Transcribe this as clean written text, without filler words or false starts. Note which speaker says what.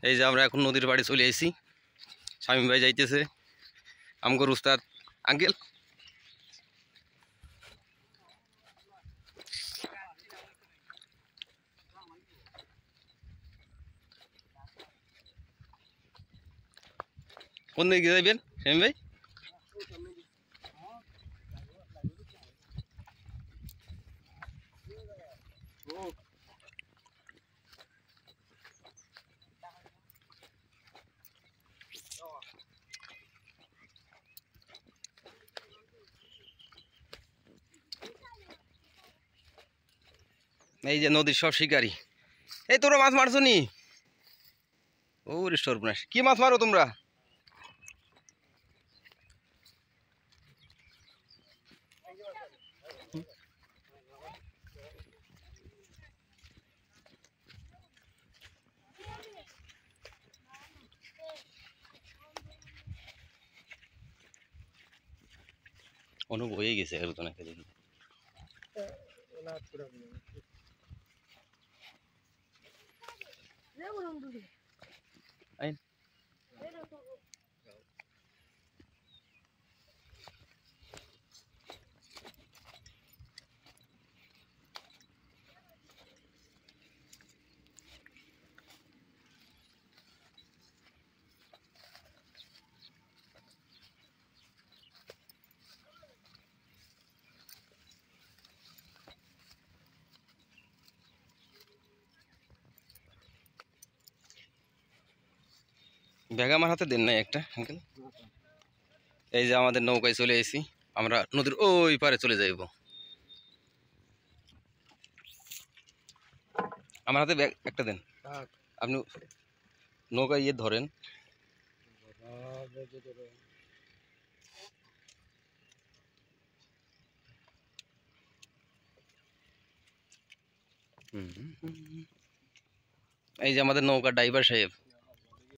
Speaker 1: এই যে আমরা এখন নদীর বাড়ি চলে এসেছি। শামীম ভাই যাইতেছে আমগর উস্তাদ আঙ্কেল। কোন দিকে যাইবেন শামীম ভাই? এই যে নদীর সব শিকারি। এই তোমরা মাছ মারছো নি? ওরে সর্বনাশ, কি মাছ মারো তোমরা? অনুপ হয়ে গেছে আর তো নাকি দেখি। ব্যাগ আমার হাতে দেন নাই একটা আঙ্কেল। এই যে আমাদের নৌকায় চলে এসেছি, আমরা নদীর ওই পারে চলে যাইব। আমার হাতে ব্যাগ একটা দেন, আপনি নৌকায় ইয়ে ধরেন। এই যে আমাদের নৌকার ড্রাইভার সাহেব।